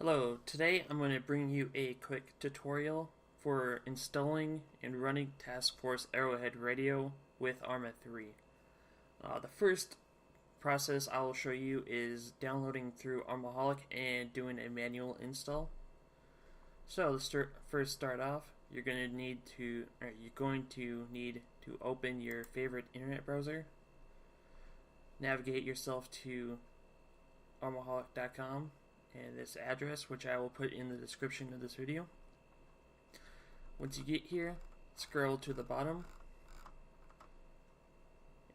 Hello, today I'm going to bring you a quick tutorial for installing and running Task Force Arrowhead Radio with Arma 3. The first process I will show you is downloading through Armaholic and doing a manual install. So to first start off, you're going to need to open your favorite internet browser, navigate yourself to armaholic.com and this address, which I will put in the description of this video. Once you get here, scroll to the bottom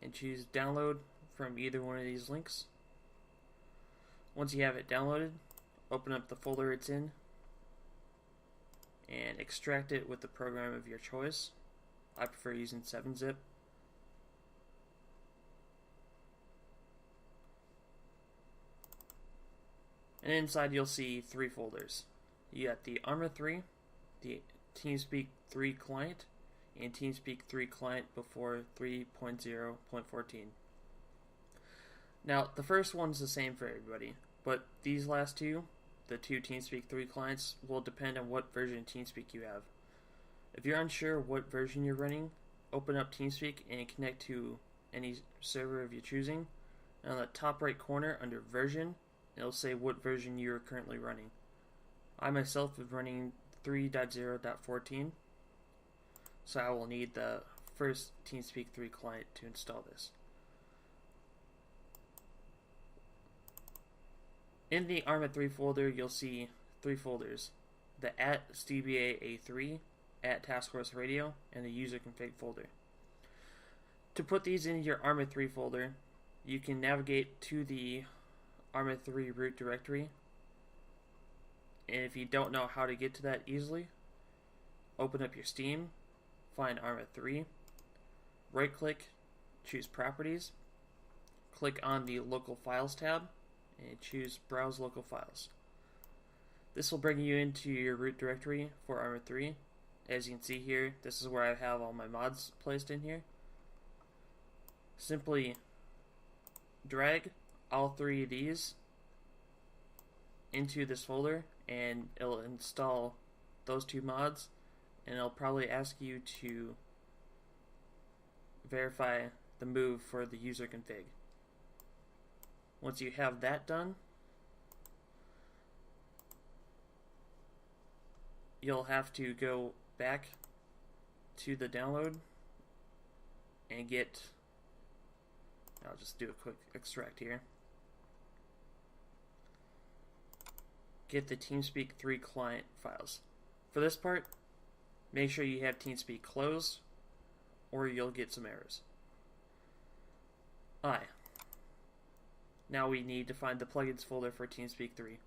and choose download from either one of these links. Once you have it downloaded, open up the folder it's in and extract it with the program of your choice. I prefer using 7-zip. And inside you'll see three folders. You got the Arma 3, the TeamSpeak 3 client, and TeamSpeak 3 client before 3.0.14. Now, the first one's the same for everybody, but these last two, the two TeamSpeak 3 clients, will depend on what version of TeamSpeak you have. If you're unsure what version you're running, open up TeamSpeak and connect to any server of your choosing. And on the top right corner under version, it'll say what version you are currently running. I myself am running 3.0.14, so I will need the first TeamSpeak 3 client to install this. In the Arma 3 folder, you'll see three folders: the @SDBA-A3, @Task Force Radio, and the user config folder. To put these into your Arma 3 folder, you can navigate to the Arma 3 root directory, and if you don't know how to get to that easily, open up your Steam, find Arma 3, right click, choose Properties, click on the Local Files tab, and choose Browse Local Files. This will bring you into your root directory for Arma 3. As you can see here, this is where I have all my mods placed in here. Simply drag all three of these into this folder and it'll install those two mods, and it'll probably ask you to verify the move for the user config. Once you have that done, you'll have to go back to the download and I'll just do a quick extract here. Get the TeamSpeak 3 client files. For this part, make sure you have TeamSpeak closed or you'll get some errors. Now we need to find the plugins folder for TeamSpeak 3.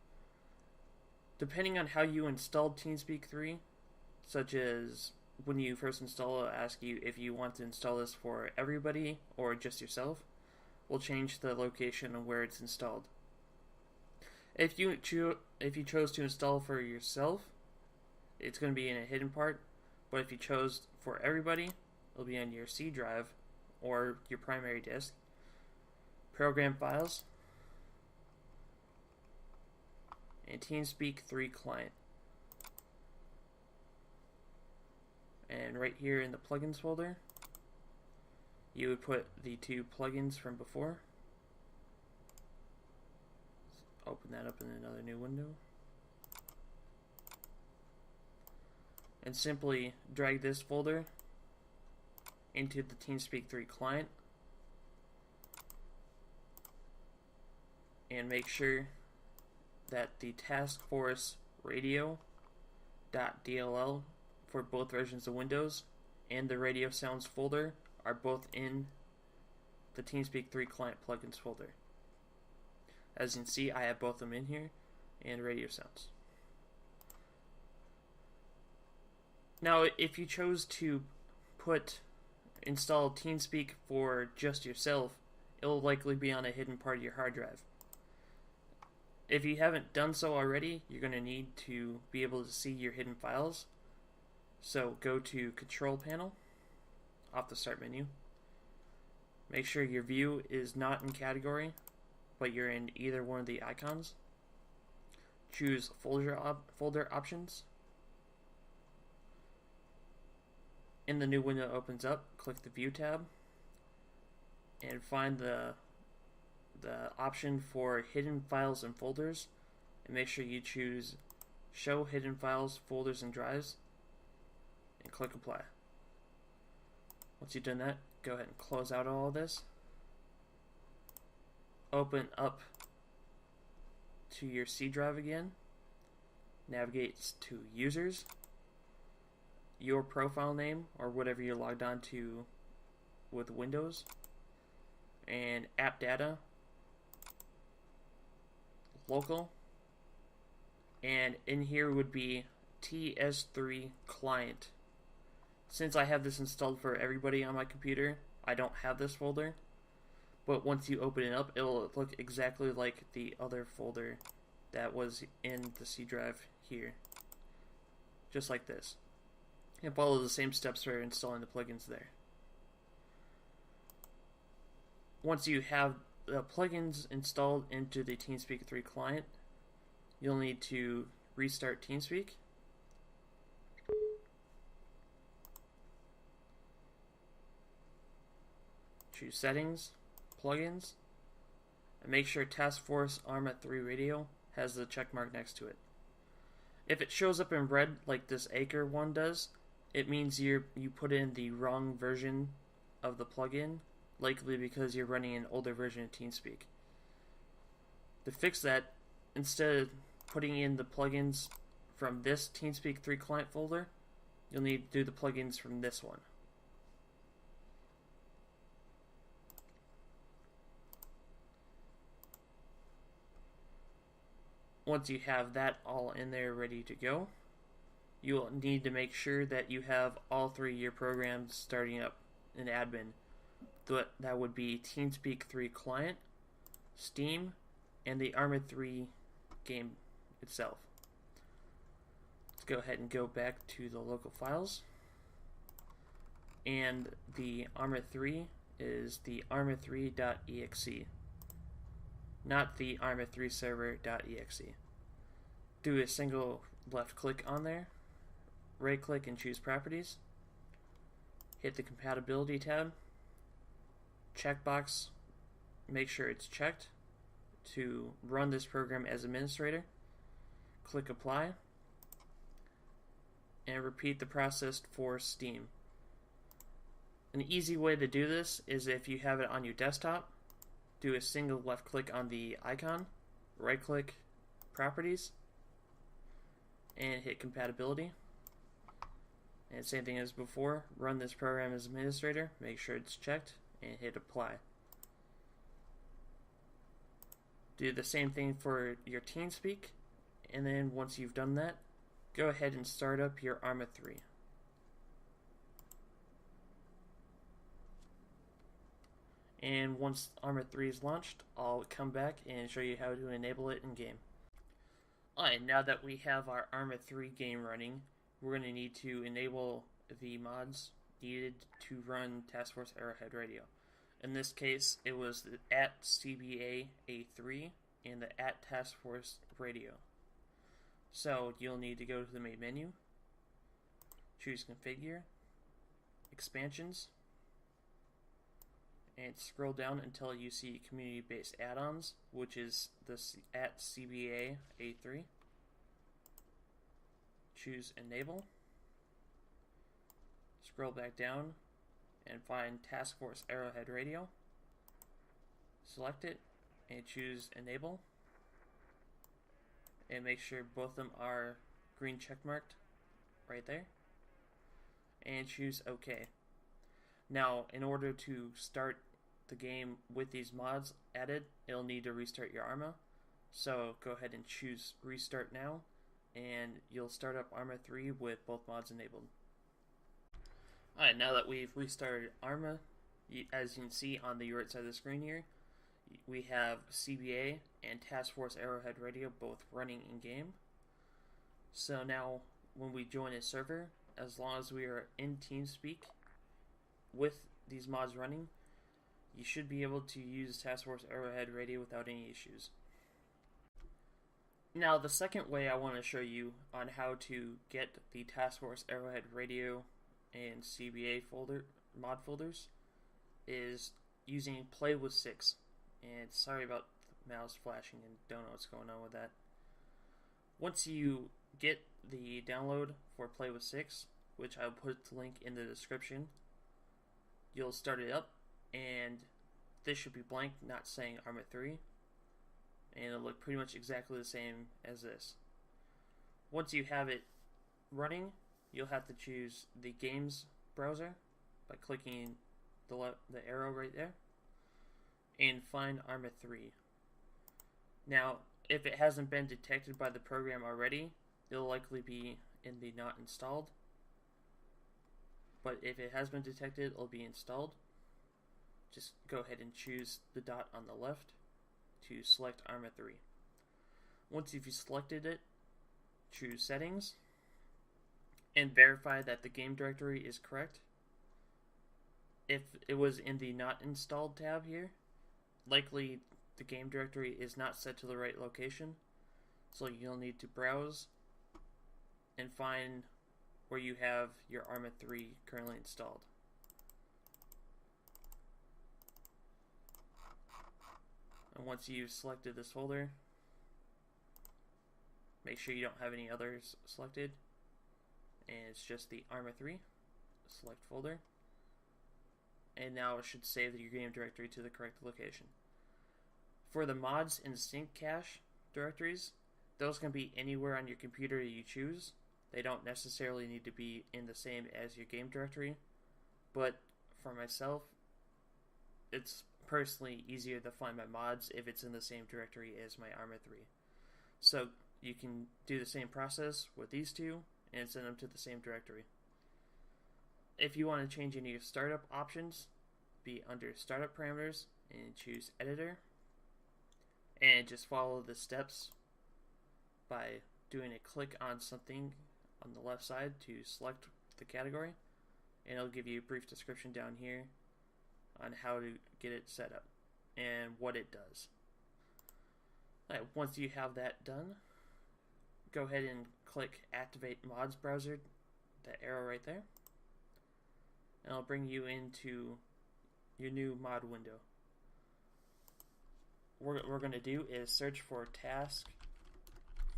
Depending on how you installed TeamSpeak 3, such as when you first install it, it'll ask you if you want to install this for everybody or just yourself, will change the location of where it's installed. If you chose to install for yourself, it's going to be in a hidden part, but if you chose for everybody, it'll be on your C drive or your primary disk. Program files and TeamSpeak 3 client. And right here in the plugins folder, you would put the two plugins from before. Open that up in another new window. And simply drag this folder into the TeamSpeak 3 client. And make sure that the Task Force Radio.dll for both versions of Windows and the Radio Sounds folder are both in the TeamSpeak 3 client plugins folder. As you can see, I have both of them in here, and Radio Sounds. Now, if you chose to install TeamSpeak for just yourself, it'll likely be on a hidden part of your hard drive. If you haven't done so already, you're going to need to be able to see your hidden files. So go to Control Panel, off the Start menu. Make sure your view is not in category, but you're in either one of the icons. choose folder options. In the new window opens up, click the View tab and find the option for hidden files and folders, and make sure you choose Show Hidden Files, Folders, and Drives, and click Apply. Once you've done that, go ahead and close out all of this. Open up to your C drive again. Navigate to Users, your profile name, or whatever you're logged on to with Windows, and App Data, Local, and in here would be TS3 Client. Since I have this installed for everybody on my computer, I don't have this folder, but once you open it up, it will look exactly like the other folder that was in the C drive here, just like this, and follow the same steps for installing the plugins there. Once you have the plugins installed into the TeamSpeak 3 client, you'll need to restart TeamSpeak. Choose Settings, Plugins, and make sure Task Force Arma 3 Radio has the check mark next to it. If it shows up in red like this Acre one does, it means you put in the wrong version of the plugin, likely because you're running an older version of TeamSpeak. To fix that, instead of putting in the plugins from this TeamSpeak 3 client folder, you'll need to do the plugins from this one. Once you have that all in there ready to go, you'll need to make sure that you have all three of your programs starting up in admin. That would be TeamSpeak 3 Client, Steam, and the Arma 3 game itself. Let's go ahead and go back to the local files. And the Arma 3 is the arma3.exe, not the arma3server.exe. Do a single left click on there, right click and choose Properties, hit the Compatibility tab, checkbox, make sure it's checked to run this program as administrator, click Apply, and repeat the process for Steam. An easy way to do this is if you have it on your desktop, do a single left click on the icon, right click Properties, and hit Compatibility. And same thing as before, run this program as administrator, make sure it's checked, and hit Apply. Do the same thing for your TeamSpeak, and then once you've done that, go ahead and start up your Arma 3. And once Arma 3 is launched, I'll come back and show you how to enable it in game. Alright, now that we have our Arma 3 game running, we're going to need to enable the mods needed to run Task Force Arrowhead Radio. In this case, it was the @CBA A3 and the @Task Force Radio. So you'll need to go to the main menu, choose Configure, Expansions, and scroll down until you see Community-Based Add-ons, which is this @CBA A3. Choose Enable. Scroll back down and find Task Force Arrowhead Radio. Select it and choose Enable. And make sure both of them are green checkmarked right there. And choose OK. Now, in order to start the game with these mods added, it'll need to restart your Arma. So go ahead and choose Restart Now, and you'll start up Arma 3 with both mods enabled. Alright, now that we've restarted Arma, as you can see on the right side of the screen here, we have CBA and Task Force Arrowhead Radio both running in game. So now, when we join a server, as long as we are in TeamSpeak with these mods running, you should be able to use Task Force Arrowhead Radio without any issues. Now, the second way I want to show you on how to get the Task Force Arrowhead radio and CBA folder mod folders is using Play with 6. And sorry about the mouse flashing and don't know what's going on with that. Once you get the download for Play with 6, which I'll put the link in the description, you'll start it up and this should be blank, not saying Arma 3, and it'll look pretty much exactly the same as this. Once you have it running, you'll have to choose the games browser by clicking the arrow right there and find Arma 3. Now, if it hasn't been detected by the program already, it'll likely be in the not installed, but if it has been detected, it'll be installed. Just go ahead and choose the dot on the left to select Arma 3. Once you've selected it, choose Settings and verify that the game directory is correct. If it was in the Not Installed tab here, likely the game directory is not set to the right location, so you'll need to browse and find where you have your Arma 3 currently installed. And once you've selected this folder, make sure you don't have any others selected, and it's just the Arma 3. Select folder, and now it should save your game directory to the correct location. For the mods and sync cache directories, those can be anywhere on your computer you choose. They don't necessarily need to be in the same as your game directory, but for myself, it's personally easier to find my mods if it's in the same directory as my Arma 3. So you can do the same process with these two and send them to the same directory. If you want to change any of your startup options, be under Startup Parameters and choose Editor, and just follow the steps by doing a click on something on the left side to select the category, and it'll give you a brief description down here on how to get it set up and what it does. Alright, once you have that done, go ahead and click Activate Mods Browser, that arrow right there, and it'll bring you into your new mod window. What we're going to do is search for Task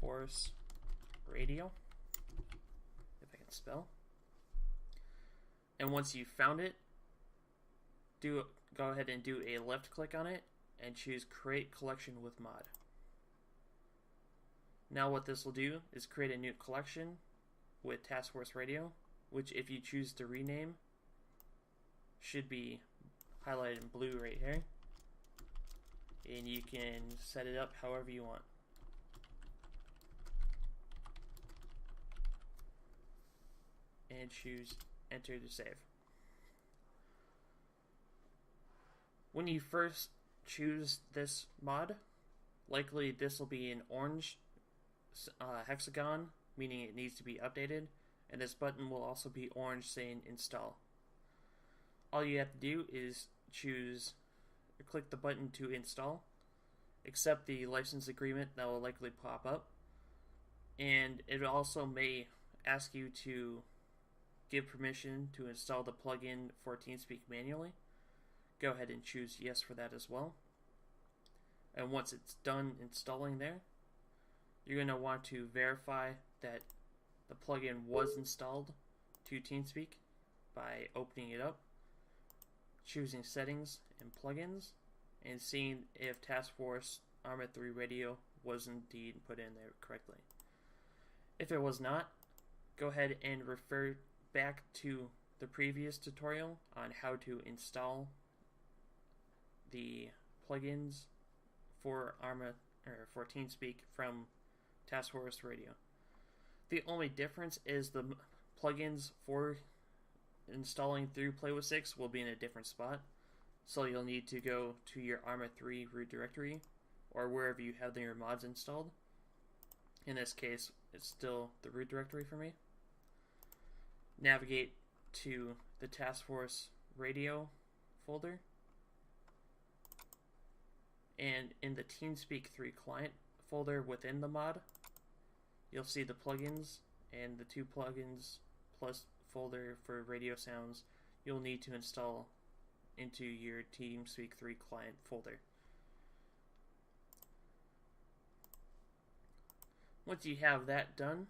Force Radio, if I can spell, and once you've found it, go ahead and do a left click on it and choose Create Collection with Mod. Now what this will do is create a new collection with Task Force Radio, which if you choose to rename, should be highlighted in blue right here, and you can set it up however you want. And choose Enter to save. When you first choose this mod, likely this will be an orange hexagon, meaning it needs to be updated, and this button will also be orange saying install. All you have to do is click the button to install, accept the license agreement that will likely pop up, and it also may ask you to give permission to install the plugin for TeamSpeak manually. Go ahead and choose yes for that as well. And once it's done installing there, you're going to want to verify that the plugin was installed to TeamSpeak by opening it up, choosing Settings and Plugins, and seeing if Task Force Arma 3 Radio was indeed put in there correctly. If it was not, go ahead and refer back to the previous tutorial on how to install the plugins for for TeamSpeak from Task Force Radio. The only difference is the plugins for installing through Play with 6 will be in a different spot, so you'll need to go to your Arma 3 root directory or wherever you have your mods installed. In this case, it's still the root directory for me. Navigate to the Task Force Radio folder, and in the TeamSpeak 3 client folder within the mod, you'll see the plugins, and the 2 plugins plus folder for radio sounds you'll need to install into your TeamSpeak 3 client folder. Once you have that done,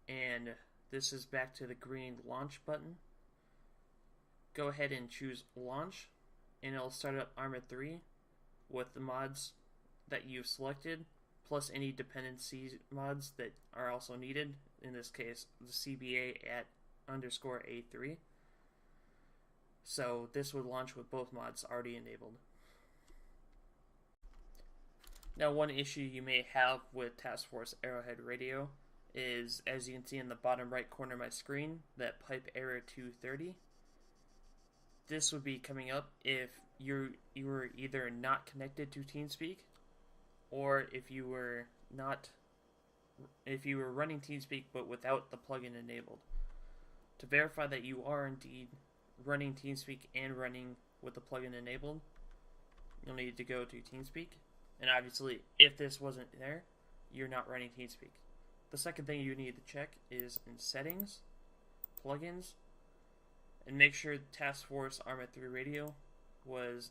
and this is back to the green launch button, go ahead and choose launch, and it'll start up Arrowhead 3 with the mods that you've selected, plus any dependency mods that are also needed, in this case the CBA at _A3. So this would launch with both mods already enabled. Now, one issue you may have with Task Force Arrowhead Radio is, as you can see in the bottom right corner of my screen, that pipe error 230. This would be coming up if you were either not connected to TeamSpeak, or if you were running TeamSpeak but without the plugin enabled. To verify that you are indeed running TeamSpeak and running with the plugin enabled, you'll need to go to TeamSpeak, and obviously if this wasn't there, you're not running TeamSpeak. The second thing you need to check is in settings, plugins, and make sure Task Force Arrowhead 3 Radio was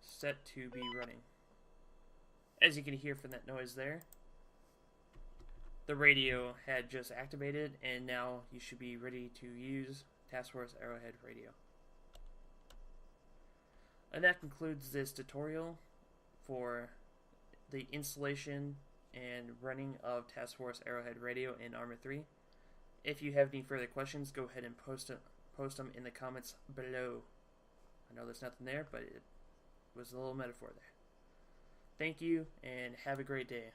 set to be running. As you can hear from that noise there, the radio had just activated, and now you should be ready to use Task Force Arrowhead Radio. And that concludes this tutorial for the installation and running of Task Force Arrowhead Radio in Arrowhead 3. If you have any further questions, go ahead and post them in the comments below. I know there's nothing there, but it was a little metaphor there. Thank you, and have a great day.